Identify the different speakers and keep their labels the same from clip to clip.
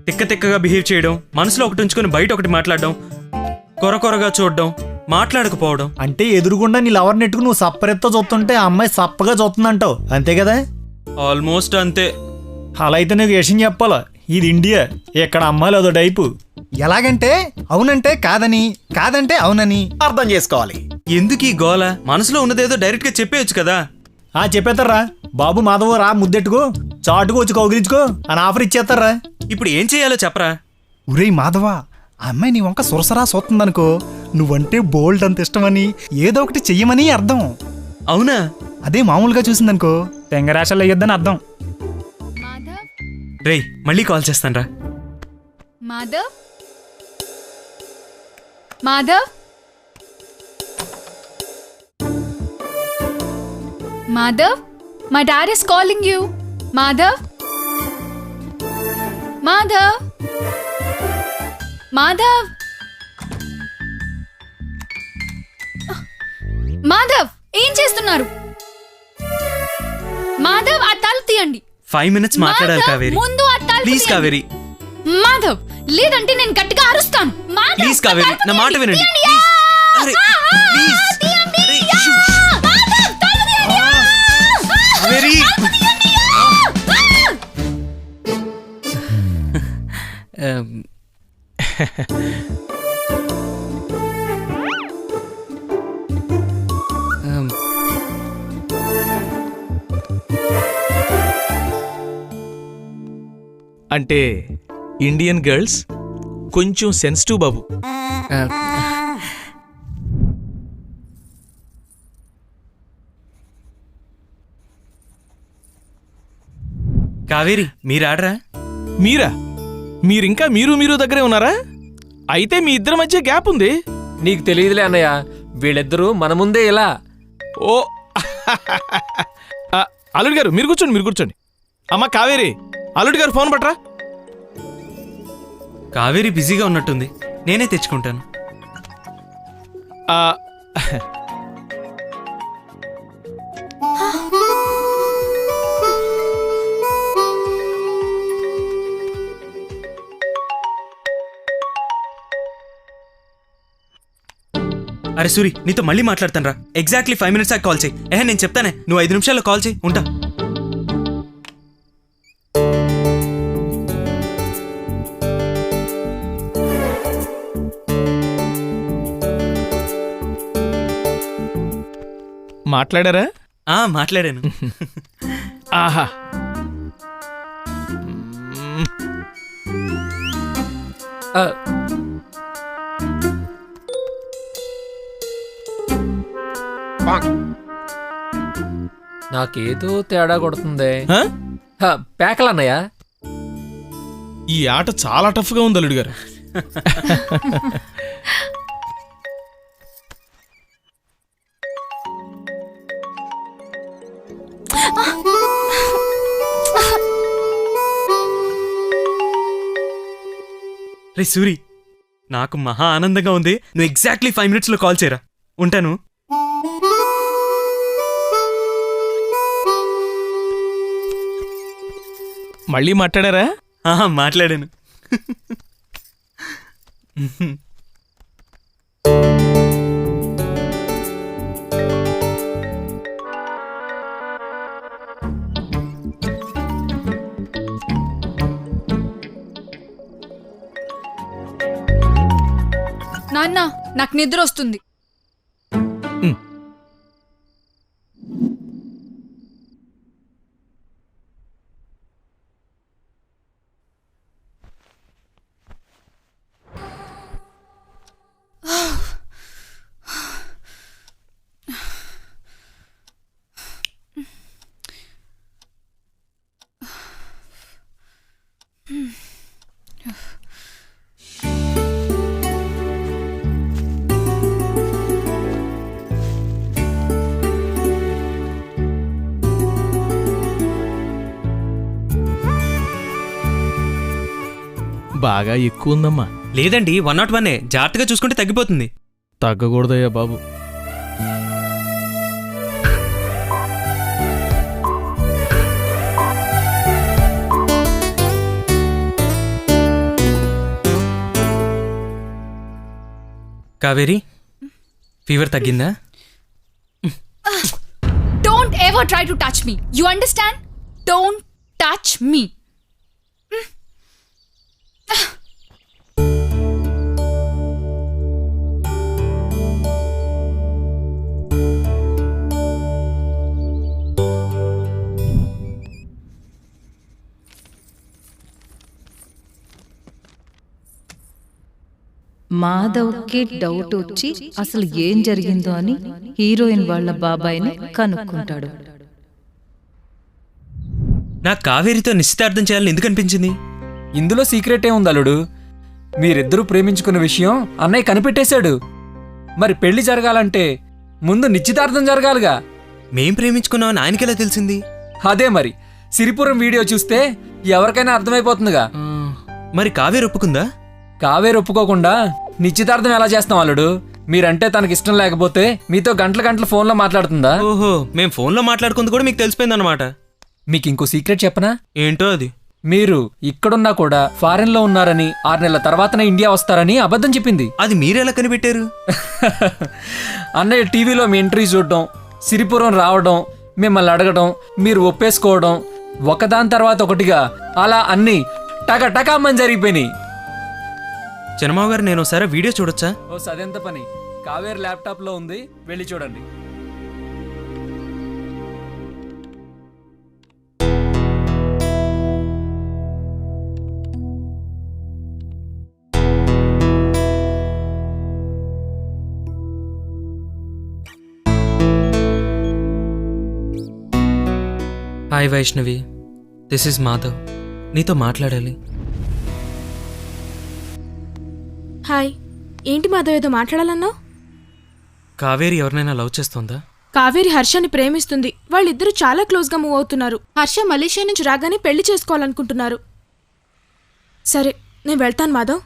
Speaker 1: తిక్క తిక్కగా బిహేవ్ చేయడం, మనసులో ఒకటి ఉంచుకొని బయట ఒకటి మాట్లాడడం, కొరకొరగా చూడడం, మాట్లాడకపోవడం.
Speaker 2: అంటే ఎదురుగుండా నీ లవర్ నెట్టుకు నువ్వు సప్పరెత్తో చూస్తుంటే ఆ అమ్మాయి సప్పగా చూస్తుందంటావు, అంతే కదా?
Speaker 1: ఆల్మోస్ట్ అంతే.
Speaker 2: అలా అయితే నీకు విషయం చెప్పాలా, ఇది ఇండియా, ఇక్కడ అమ్మాయిలు అదో టైపు.
Speaker 3: ఎలాగంటే అవునంటే కాదని, కాదంటే అవునని అర్థం చేసుకోవాలి.
Speaker 1: ఎందుకు ఈ గోల? మనసులో ఉన్నదేదో డైరెక్ట్ గా చెప్పేయచ్చు కదా.
Speaker 2: చెప్పేస్తారా, బాబు మాధవ రా ముద్దెట్టుకో, చాటుకు వచ్చి కౌగిలించుకో అని ఆఫర్ ఇచ్చేస్తారా.
Speaker 1: ఇప్పుడు ఏం చేయాలో చెప్పరా.
Speaker 3: ఉరేయ్ మాధవ, ఆ అమ్మాయి నీ వంక సురసరా సోతుందనుకో, నువ్వంటే బోల్డ్ అంత ఇష్టమని ఏదో ఒకటి చెయ్యమని అర్థం.
Speaker 1: అవునా?
Speaker 3: అదే మామూలుగా చూసిందనుకో
Speaker 2: తెంగరాశలు అయ్యొద్దని అర్థం.
Speaker 1: రేయ్ మళ్ళీ కాల్ చేస్తాను రా.
Speaker 4: Madhav, Madhav, Madhav, my dad is calling you. Madhav, Madhav, Madhav, Madhav, ఏం చేస్తున్నారు? మాధవ్, ఆ తలుపు తీయండి.
Speaker 1: 5 minutes మాట్లాడాలి కావేరి.
Speaker 4: ముందు ఆ తలుపు
Speaker 1: ప్లీజ్
Speaker 4: తీయండి.
Speaker 1: కావేరి.
Speaker 4: మాధవ్, లేదంటే నేను గట్టిగా అరుస్తాను. మాధవ్,
Speaker 1: ప్లీజ్ కావేరి,
Speaker 4: తలుపు
Speaker 1: నా మాట
Speaker 4: తీయండి.
Speaker 1: వినండి.
Speaker 4: తీయండి.
Speaker 1: ప్లీజ్. అరే, ప్లీజ్.
Speaker 4: తీయండి.
Speaker 1: అరే, షూ, షూ.
Speaker 4: మాధవ్, తలుపు తీయండి.
Speaker 1: కావేరి.
Speaker 4: తలుపు తీయండి.
Speaker 5: అంటే ఇండియన్ గర్ల్స్ కొంచెం సెన్సిటివ్ బాబు.
Speaker 1: కావేరి మీరాడరా?
Speaker 5: మీరా? మీరింకా మీరు దగ్గరే ఉన్నారా? అయితే మీ ఇద్దరి మధ్య గ్యాప్ ఉంది.
Speaker 6: నీకు తెలియదులే అన్నయ్య, వీళ్ళిద్దరూ మన ముందే ఇలా.
Speaker 5: ఓ అల్లుడు గారు మీరు కూర్చోండి. అమ్మ కావేరి, అల్లుడు గారు ఫోన్ పట్రా.
Speaker 1: కావేరి బిజీగా ఉన్నట్టుంది, నేనే తెచ్చుకుంటాను.
Speaker 5: ఆ,
Speaker 1: అరే సూరి, నీతో మళ్ళీ మాట్లాడతాను రా. ఎగ్జాక్ట్లీ 5 minutes దాకా కాల్ చేయి. నేను చెప్తానే, నువ్వు 5 నిమిషాల్లో కాల్ చేయి. ఉంటా.
Speaker 5: మాట్లాడారా?
Speaker 1: మాట్లాడాను.
Speaker 5: ఆహా,
Speaker 6: ఆ, నాకేదో తేడా కొడుతుంది.
Speaker 5: హ?
Speaker 6: పేకలన్నయ్య.
Speaker 5: ఈ ఆట చాలా టఫ్గా ఉంది అల్లుడు గారు.
Speaker 1: రే సూరి, నాకు మహా ఆనందంగా ఉంది. నువ్వు ఎగ్జాక్ట్లీ 5 minutes లో కాల్ చేయరా. ఉంటాను.
Speaker 5: మళ్ళీ మాట్లాడారా?
Speaker 1: మాట్లాడాను.
Speaker 4: నాన్న, నాకు నిద్ర వస్తుంది.
Speaker 5: బాగా ఎక్కువ ఉందమ్మా.
Speaker 1: లేదండి, 101. జాగ్రత్తగా చూసుకుంటే తగ్గిపోతుంది.
Speaker 5: తగ్గకూడదయ్యా బాబు.
Speaker 1: కావేరి ఫీవర్ తగ్గిందా?
Speaker 4: Don't ever try to touch me. You understand? Don't touch me.
Speaker 7: మాధవ్కి డౌట్ వచ్చి అసలు ఏం జరిగిందో అని హీరోయిన్ వాళ్ళ బాబాయ్ని కనుక్కుంటాడు.
Speaker 1: నాకు కావేరితో నిశ్చితార్థం చేయాలని ఎందుకు అనిపించింది?
Speaker 6: ఇందులో సీక్రెట్ ఏముంది అల్లుడు? మీరిద్దరూ ప్రేమించుకున్న విషయం అన్నయ్య కనిపెట్టేశాడు. మరి పెళ్లి జరగాలంటే ముందు నిశ్చితార్థం జరగాలిగా.
Speaker 1: మేం ప్రేమించుకున్నామని ఆయనకెలా తెలిసింది?
Speaker 6: అదే మరి సిరిపురం వీడియో చూస్తే ఎవరికైనా అర్థమైపోతుందిగా.
Speaker 1: మరి కావేరి ఒప్పుకుందా?
Speaker 6: కావేరి ఒప్పుకోకుండా నిశ్చితార్థం ఎలా చేస్తాం అల్లుడు? మీరంటే తనకి ఇష్టం లేకపోతే మీతో గంటల గంటల ఫోన్లో మాట్లాడుతుందా?
Speaker 1: ఓహో, మేం ఫోన్లో మాట్లాడుకుంది కూడా మీకు తెలిసిపోయిందన్నమాట.
Speaker 6: మీకు ఇంకో సీక్రెట్ చెప్పనా?
Speaker 1: ఏంటో అది?
Speaker 6: మీరు ఇక్కడున్నా కూడా ఫారెన్ లో ఉన్నారని 6 నెలల తర్వాతనే ఇండియా వస్తారని అబద్ధం చెప్పింది.
Speaker 1: అది మీరెలా కనిపెట్టారు?
Speaker 6: అన్నయ్య టీవీలో మీ ఎంట్రీ చూడడం, సిరిపురం రావడం, మిమ్మల్ని అడగడం, మీరు ఒప్పేసుకోవడం, ఒకదాని తర్వాత ఒకటిగా అలా అన్ని టకామని జరిగిపోయినాయి.
Speaker 1: చిన్నమావ గారు, నేను ఒకసారి వీడియో చూడొచ్చా?
Speaker 6: ఓ సదెంత పని, కావేరి ల్యాప్టాప్ లో ఉంది, వెళ్ళి చూడండి.
Speaker 1: Hi Vaishnavi, this is Madhav. నీతో మాట్లాడాలి.
Speaker 8: హాయ్. ఏంటి మాధవ్, ఏదో మాట్లాడాలన్నావు?
Speaker 1: కావేరి ఎవరినైనా లవ్ చేస్తోందా?
Speaker 8: కావేరి హర్షని ప్రేమిస్తుంది. వాళ్ళిద్దరూ చాలా క్లోజ్గా మూవ్ అవుతున్నారు. హర్ష మలేషియా నుంచి రాగానే పెళ్లి చేసుకోవాలనుకుంటున్నారు. సరే, నేను వెళ్తాను మాధవ్.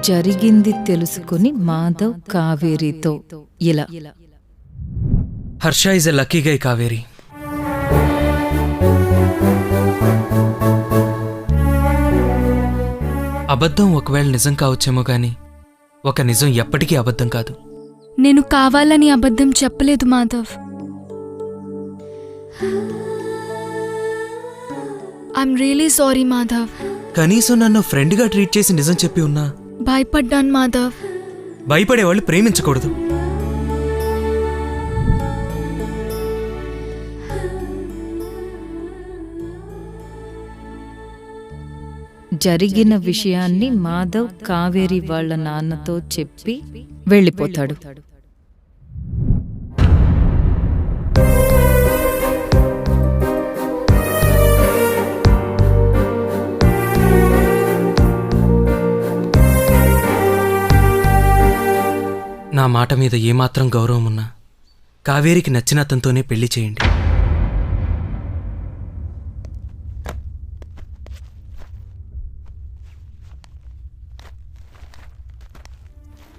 Speaker 7: జరిగింది తెలుసుకుని మాధవ్ కావేరితో ఇలా.
Speaker 1: హర్ష ఇస్ ఎ లక్కీ గై కావేరి. అబద్ధం ఒకవేళ నిజం కావచ్చేమో గాని ఒక నిజం ఎప్పటికీ అబద్ధం కాదు.
Speaker 4: నేను కావాలని అబద్ధం చెప్పలేదు Madhav. I'm really sorry Madhav.
Speaker 1: కనీసం నన్ను ఫ్రెండ్గా ట్రీట్ చేసి నిజం చెప్పి ఉన్నా.
Speaker 4: భయపడ్డాను మాధవ్.
Speaker 1: భయపడేవాళ్ళు ప్రేమించకూడదు.
Speaker 7: జరిగిన విషయాన్ని మాధవ్ కావేరి వాళ్ళ నాన్నతో చెప్పి వెళ్ళిపోతాడు.
Speaker 1: నా మాట మీద ఏమాత్రం గౌరవం ఉన్నా కావేరికి నచ్చిన అతనితోనే పెళ్లి చేయండి.